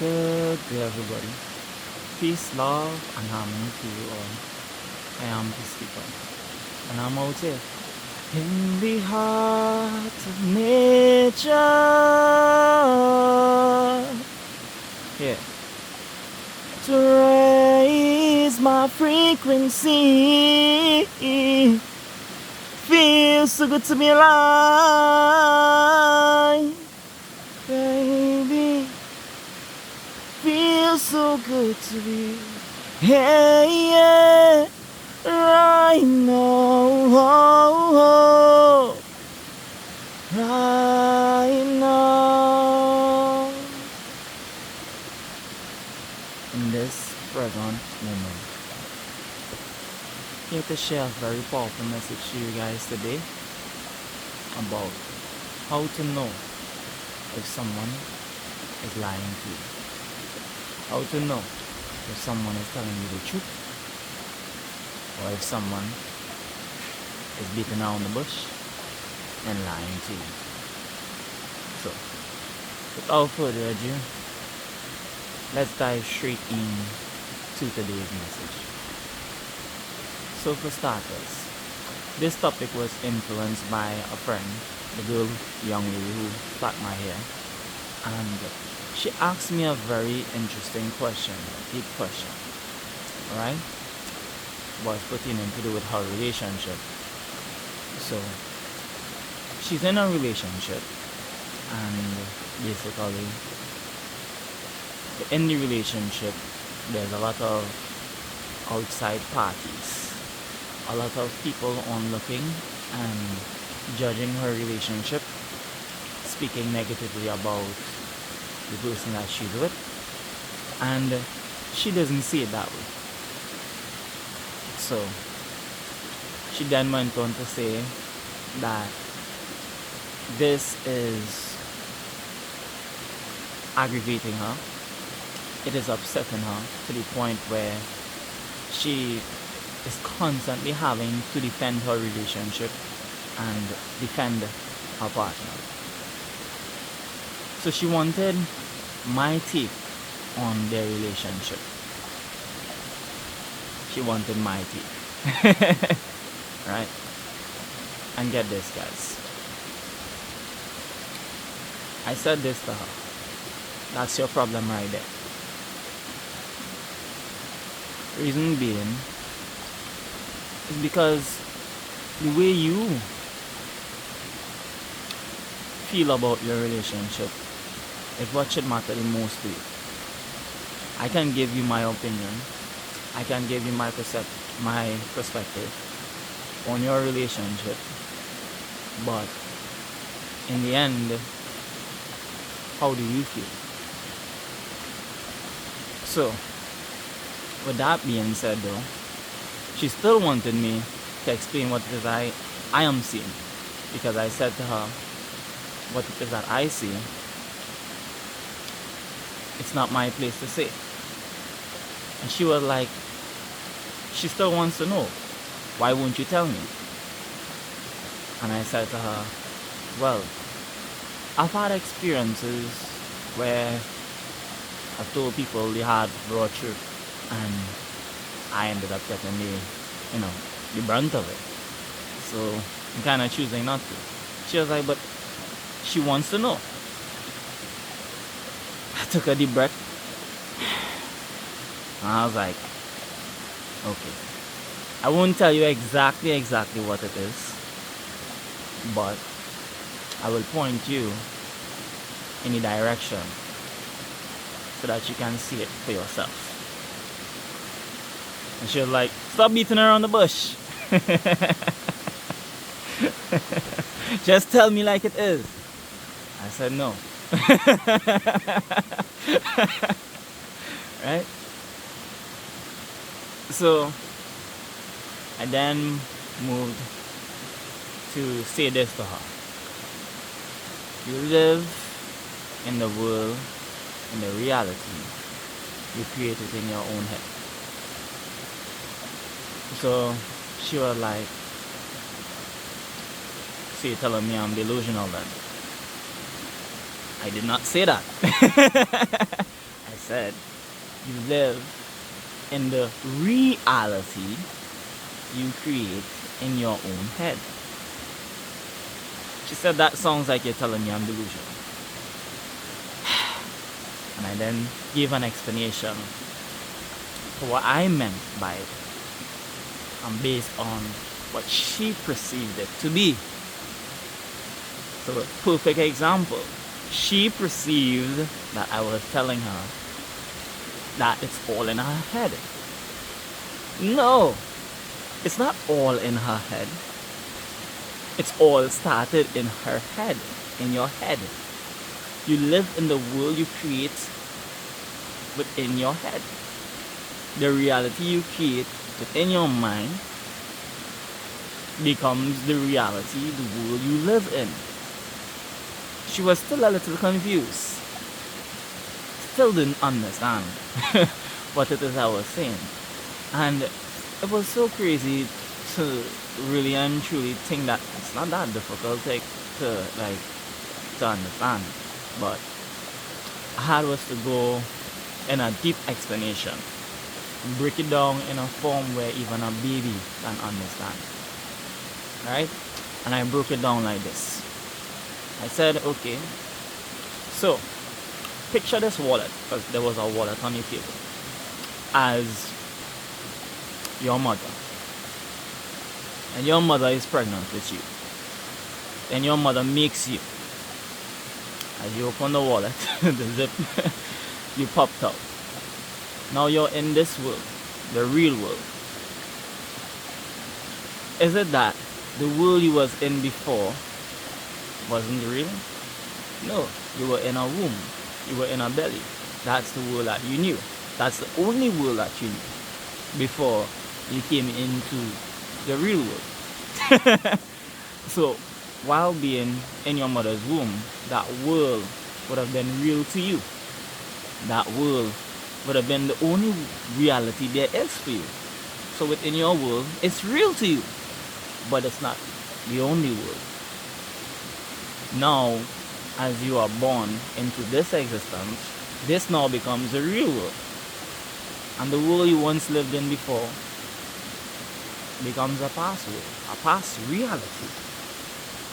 Good day, everybody. Peace, love, and harmony to you all. I am the speaker, and I'm out here in the heart of nature. Yeah, to raise my frequency. Feels so good to be alive, baby. Feels so good to be here, right now, right now, in this present moment. Here to share a very powerful message to you guys today about how to know if someone is lying to you. How to know if someone is telling you the truth, or if someone is beating around the bush and lying to you. So, without further ado, let's dive straight into today's message. So for starters, this topic was influenced by a friend, the girl, young lady who plait my hair, and she asked me a very interesting question, a deep question, alright? Was pertaining to do with her relationship. So, she's in a relationship, and basically, in the relationship, there's a lot of outside parties, a lot of people onlooking and judging her relationship, speaking negatively about the person that she's with, and she doesn't see it that way. So she then went on to say that this is aggravating her, it is upsetting her to the point where she is constantly having to defend her relationship and defend her partner. So she wanted my take on their relationship. She wanted my take. Right? And get this, guys. I said this to her. That's your problem right there. Reason being is because the way you feel about your relationship is what should matter the most to you. I can give you my opinion. I can give you my perspective on your relationship. But in the end, how do you feel? So, with that being said though, she still wanted me to explain what it is I am seeing. Because I said to her, what it is that I see, it's not my place to say. And she was like, she still wants to know, why won't you tell me? And I said to her, well, I've had experiences where I've told people the hard raw truth, and I ended up getting the brunt of it. So I'm kind of choosing not to. She was like, but she wants to know. I took a deep breath, and I was like, okay, I won't tell you exactly what it is, but I will point you in the direction so that you can see it for yourself. And she was like, stop beating around the bush. Just tell me like it is. I said no. Right? So I then moved to say this to her. You live in the world, in the reality you create it in your own head. So she was like, so you're telling me I'm delusional then? I did not say that. I said, you live in the reality you create in your own head. She said, that sounds like you're telling me I'm delusional. And I then gave an explanation for what I meant by it, and based on what she perceived it to be. So, a perfect example. She perceived that I was telling her that it's all in her head. No, it's not all in her head. It's all started in her head, in your head. You live in the world you create within your head. The reality you create within your mind becomes the reality, the world you live in. She was still a little confused. Still didn't understand what it is I was saying. And it was so crazy to really and truly think that it's not that difficult to understand. But I had was to go in a deep explanation, break it down in a form where even a baby can understand. Right? And I broke it down like this. I said, okay, so picture this wallet, because there was a wallet on your table, as your mother. And your mother is pregnant with you. Then your mother makes you. As you open the wallet, the zip, you popped out. Now you're in this world, the real world. Is it that the world you was in before wasn't real? No, you were in a womb. You were in a belly. That's the world that you knew. That's the only world that you knew before you came into the real world. So, while being in your mother's womb, that world would have been real to you. That world would have been the only reality there is for you. So within your world, it's real to you, but it's not the only world. Now, as you are born into this existence, this now becomes the real world. And the world you once lived in before becomes a past world, a past reality.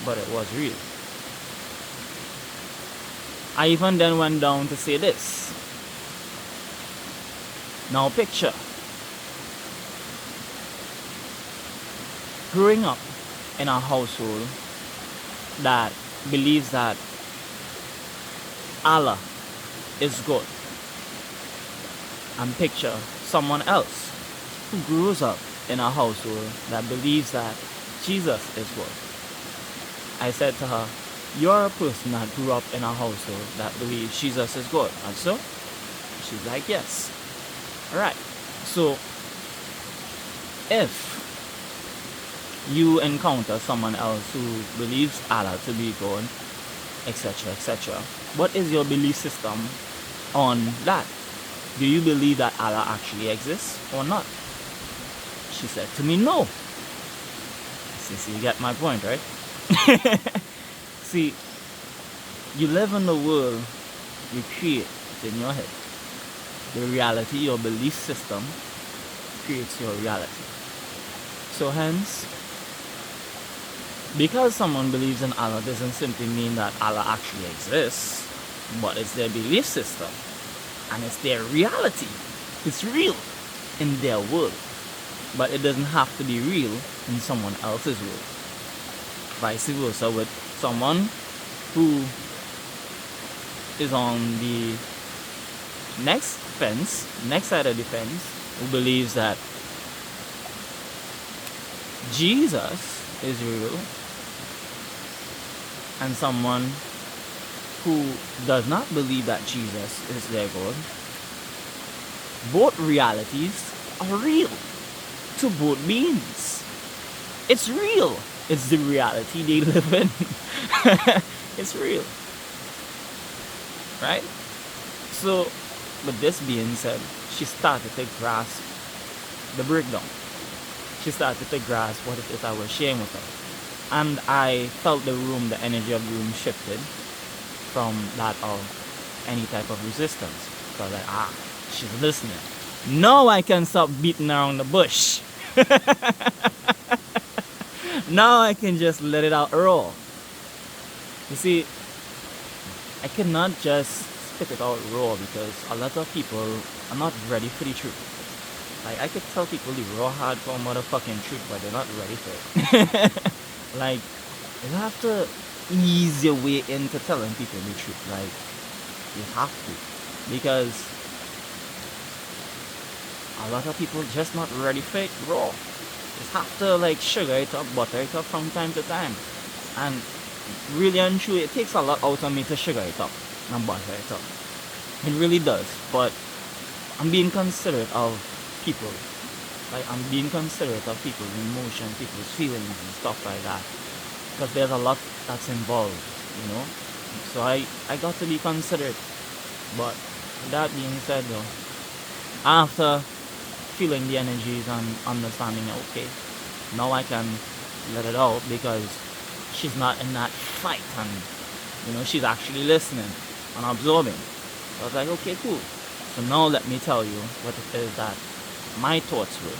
But it was real. I even then went down to say this. Now picture growing up in a household that believes that Allah is good, and picture someone else who grows up in a household that believes that Jesus is good. I said to her, you're a person that grew up in a household that believes Jesus is good, and so? She's like, yes. Alright, so if you encounter someone else who believes Allah to be God, etc., etc., what is your belief system on that? Do you believe that Allah actually exists or not? She said to me, no. See, you get my point, right? See, you live in the world you create in your head. The reality, your belief system, creates your reality. So hence, because someone believes in Allah doesn't simply mean that Allah actually exists, but it's their belief system and it's their reality. It's real in their world, but it doesn't have to be real in someone else's world. Vice versa with someone who is on the next side of the fence, who believes that Jesus is real, and someone who does not believe that Jesus is their God. Both realities are real to both beings. It's real. It's the reality they live in. It's real. Right? So, with this being said, she started to grasp the breakdown. She started to grasp what it is I was sharing with her. And I felt the room, the energy of the room shifted from that of any type of resistance. because like, she's listening. Now I can stop beating around the bush. Now I can just let it out raw. You see, I cannot just spit it out raw because a lot of people are not ready for the truth. Like, I could tell people the raw hardcore motherfucking truth, but they're not ready for it. Like, you have to ease your way into telling people the truth. Like, you have to. Because a lot of people just not ready for it raw. Just have to like sugar it up, butter it up from time to time. And really and truly, it takes a lot out of me to sugar it up and butter it up. It really does. But I'm being considerate of people. Like, I'm being considerate of people's emotions, people's feelings and stuff like that. Because there's a lot that's involved, you know. So I got to be considerate. But that being said though, after feeling the energies and understanding, okay, now I can let it out because she's not in that fight and, you know, she's actually listening and absorbing. So I was like, okay, cool. So now let me tell you what it is that my thoughts were.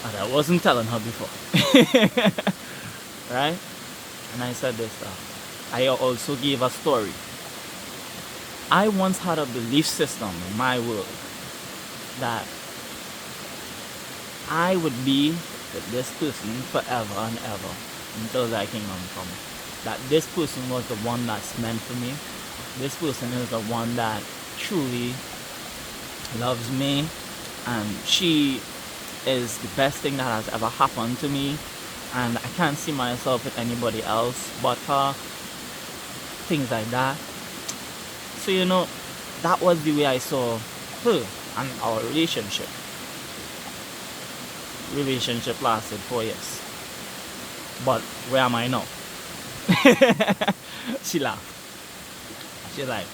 And I wasn't telling her before. Right? And I said this stuff. I also gave a story. I once had a belief system in my world that I would be with this person forever and ever until thy kingdom come. That this person was the one that's meant for me. This person is the one that truly loves me, and she is the best thing that has ever happened to me, and I can't see myself with anybody else but her. Things like that. So, you know, that was the way I saw her and our relationship. Relationship lasted 4 years. But where am I now? She laughed. She's like,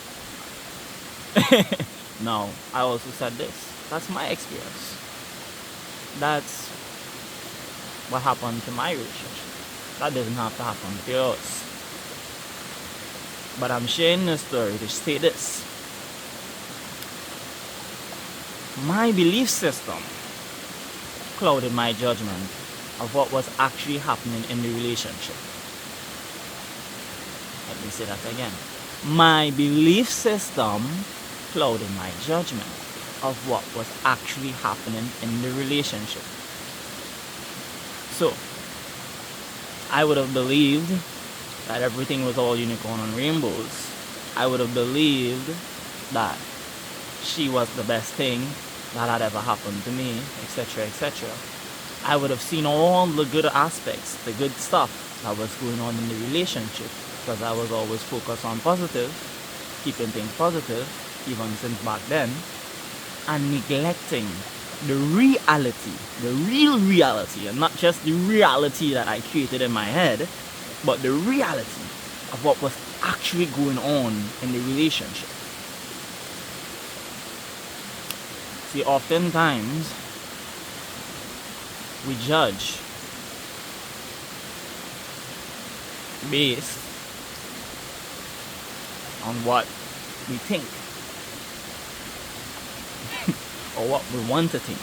no, I also said this. That's my experience. That's what happened to my relationship. That doesn't have to happen to yours. But I'm sharing this story to say this. My belief system clouded my judgment of what was actually happening in the relationship. Let me say that again. My belief system clouded my judgment of what was actually happening in the relationship. So, I would have believed that everything was all unicorn and rainbows. I would have believed that she was the best thing that had ever happened to me, etc., etc. I would have seen all the good aspects, the good stuff that was going on in the relationship, because I was always focused on positive, keeping things positive, even since back then, and neglecting the reality, the real reality, and not just the reality that I created in my head, but the reality of what was actually going on in the relationship. See, oftentimes we judge based on what we think or what we want to think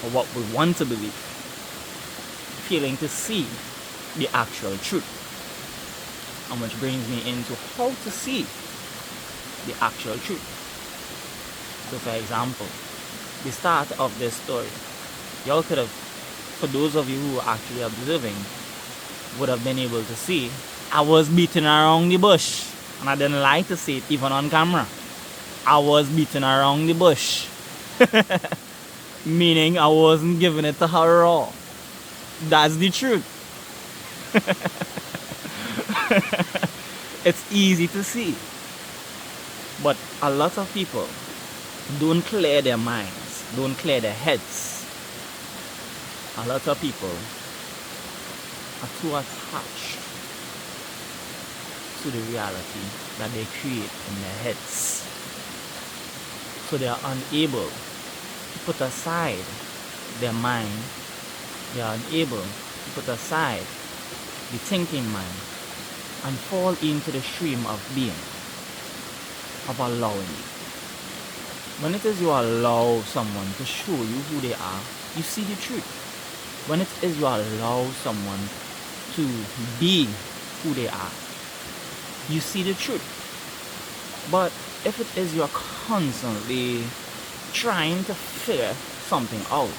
or what we want to believe, failing to see the actual truth. And which brings me into how to see the actual truth. So for example, the start of this story, y'all could have, for those of you who were actually observing, would have been able to see I was beating around the bush, and I didn't like to say it even on camera. I was beating around the bush. Meaning I wasn't giving it to her raw. That's the truth. It's easy to see, but a lot of people don't clear their minds, don't clear their heads. A lot of people are too attached to the reality that they create in their heads, so they are unable to put aside their mind. They are unable to put aside the thinking mind and fall into the stream of being. of allowing you. When it is you allow someone to show you who they are, you see the truth. When it is you allow someone to be who they are, you see the truth. But if it is you're constantly trying to figure something out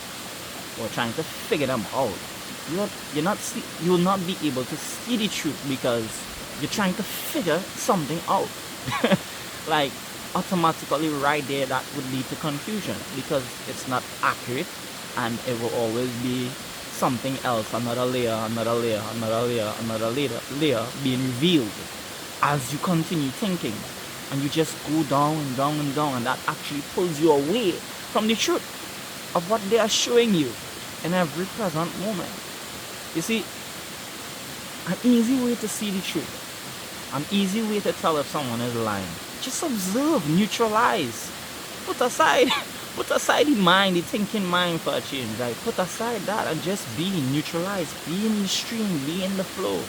or trying to figure them out, you will not be able to see the truth because you're trying to figure something out. Like automatically right there that would lead to confusion because it's not accurate and it will always be something else, another layer, another layer, another layer, another layer being revealed as you continue thinking, and you just go down and down and down, and that actually pulls you away from the truth of what they are showing you in every present moment. You see, an easy way to see the truth, an easy way to tell if someone is lying, just observe, neutralize, put aside the mind, the thinking mind for a change, right? Put aside that and just be, neutralize, be in the stream, be in the flow.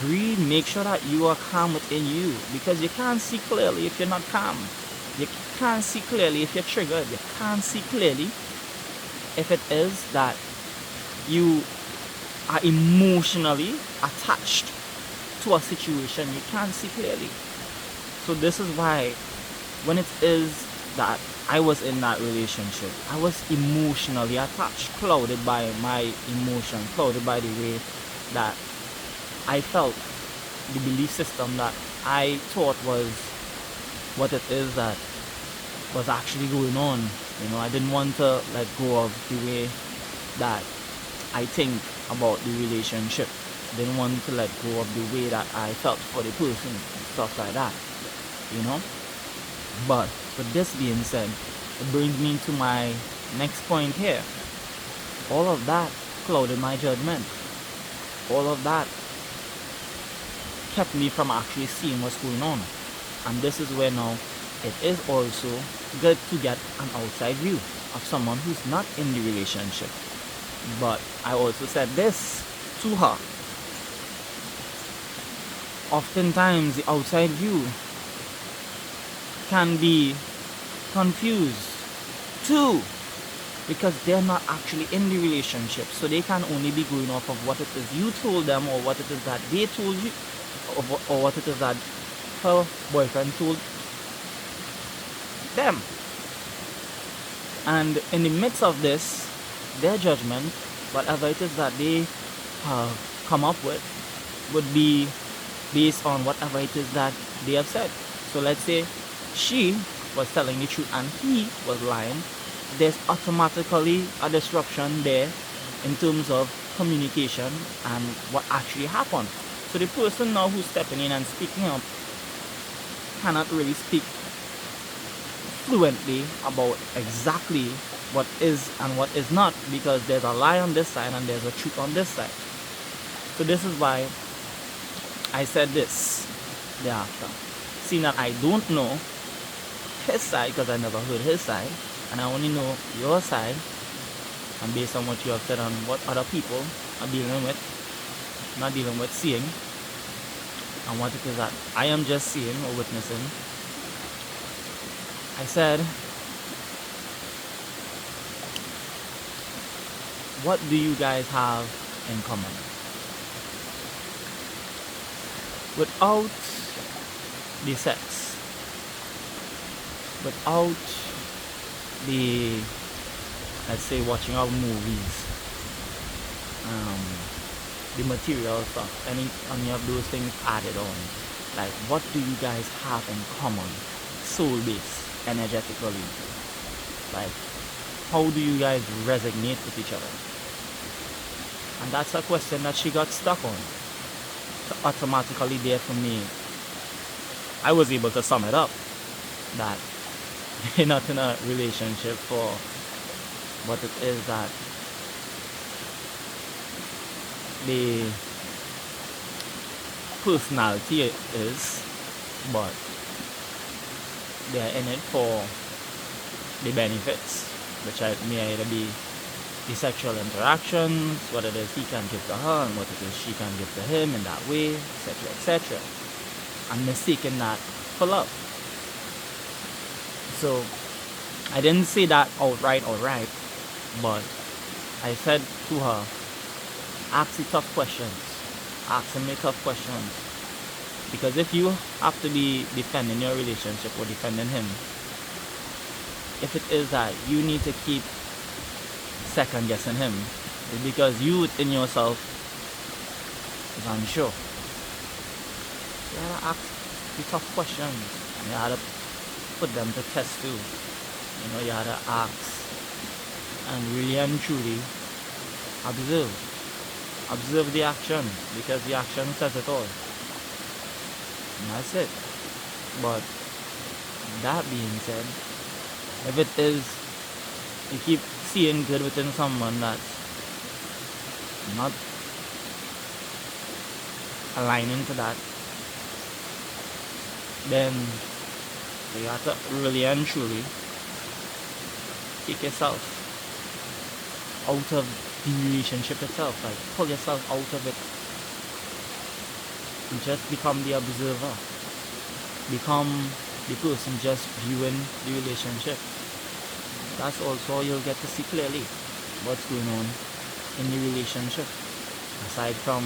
Breathe, make sure that you are calm within you, because you can't see clearly if you're not calm. You can't see clearly if you're triggered. You can't see clearly if it is that you are emotionally attached to a situation. You can't see clearly. So this is why when it is that I was in that relationship, I was emotionally attached, clouded by my emotion, clouded by the way that I felt, the belief system that I thought was what it is that was actually going on. You know, I didn't want to let go of the way that I think about the relationship. I didn't want to let go of the way that I felt for the person, stuff like that. You know? But with this being said, it brings me to my next point here. All of that clouded my judgment. All of that kept me from actually seeing what's going on. And this is where now it is also good to get an outside view of someone who's not in the relationship. But I also said this to her. Oftentimes the outside view can be confused too, because they're not actually in the relationship, so they can only be going off of what it is you told them, or what it is that they told you, or what it is that her boyfriend told them. And in the midst of this, their judgment, whatever it is that they have come up with, would be based on whatever it is that they have said. So let's say she was telling the truth and he was lying. There's automatically a disruption there in terms of communication and what actually happened. So the person now who's stepping in and speaking up cannot really speak fluently about exactly what is and what is not, because there's a lie on this side and there's a truth on this side. So this is why I said this thereafter. Seeing that I don't know his side, because I never heard his side, and I only know your side, and based on what you have said and what other people are dealing with, not dealing with, seeing, and what it is that I am just seeing or witnessing, I said, what do you guys have in common? Without the sex, without the, let's say, watching our movies, the material stuff, any of those things added on, like, what do you guys have in common, soul based, energetically? Like, how do you guys resonate with each other? And that's a question that she got stuck on. So automatically there for me, I was able to sum it up, that you're not in a relationship for what it is that the personality is, but they're in it for the benefits, which may either be the sexual interactions, what it is he can give to her and what it is she can give to him in that way, etc., etc., and mistaking that for love. So I didn't say that outright, but I said to her, ask the tough questions. Ask him the tough questions. Because if you have to be defending your relationship or defending him, if it is that you need to keep second guessing him, it's because you within yourself is unsure. You gotta ask the tough questions. You gotta put them to test too. You gotta ask and really and truly observe. Observe the action, because the action says it all. And that's it. But that being said, if it is, you keep seeing good within someone that's not aligning to that, then you have to really and truly take yourself out of the relationship itself. Like, pull yourself out of it and just become the observer. Become the person just viewing the relationship. That's also you'll get to see clearly what's going on in the relationship. Aside from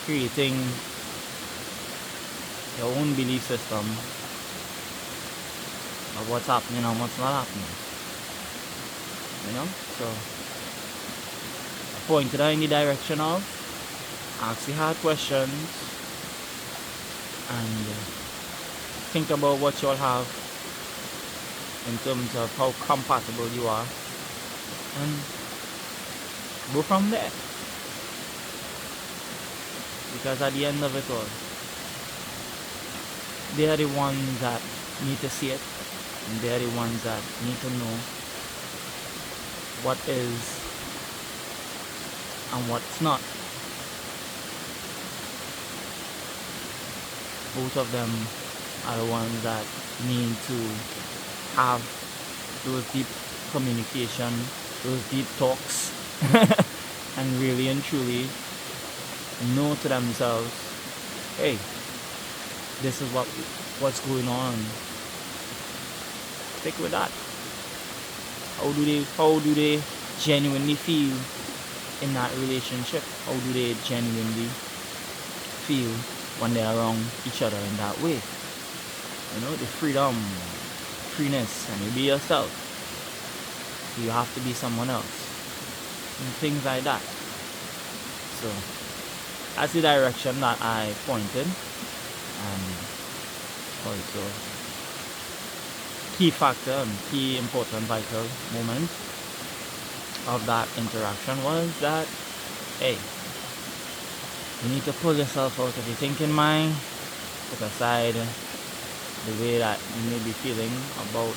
creating your own belief system of what's happening and what's not happening. So I pointed her in the direction of ask the hard questions and think about what you'll have in terms of how compatible you are, and go from there. Because at the end of it all, they are the ones that need to see it, and they are the ones that need to know what is and what's not. Both of them are the ones that need to have those deep communication, those deep talks, and really and truly know to themselves, hey, this is what's going on. Stick with that. How do they genuinely feel in that relationship? How do they genuinely feel when they're around each other in that way? The freeness, and you be yourself. You have to be someone else. And things like that. So that's the direction that I pointed. And also key factor and key important vital moment of that interaction was that, hey, you need to pull yourself out of your thinking mind, put aside the way that you may be feeling about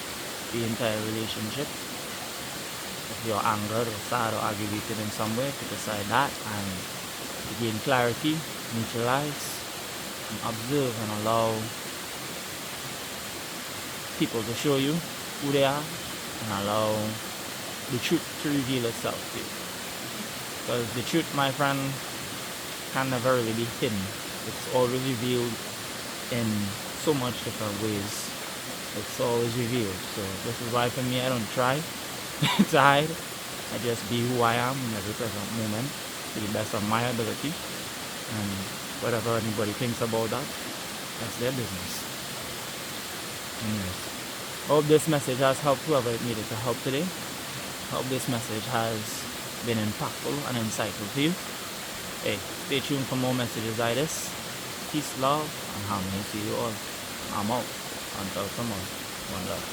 the entire relationship. If you're angered or sad or aggravated in some way, put aside that and gain clarity, neutralize, and observe, and allow people to show you who they are, and allow the truth to reveal itself to you. Because the truth, my friend, can never really be hidden. It's always revealed in so much different ways. It's always revealed. So this is why for me, I don't try to hide. I just be who I am in every present moment to the best of my ability. And whatever anybody thinks about that, that's their business. Anyways, hope this message has helped whoever it needed to help today. Hope this message has been impactful and insightful to you. Hey, stay tuned for more messages like this. Peace, love, and harmony to you all. I'm out. Until tomorrow. One love.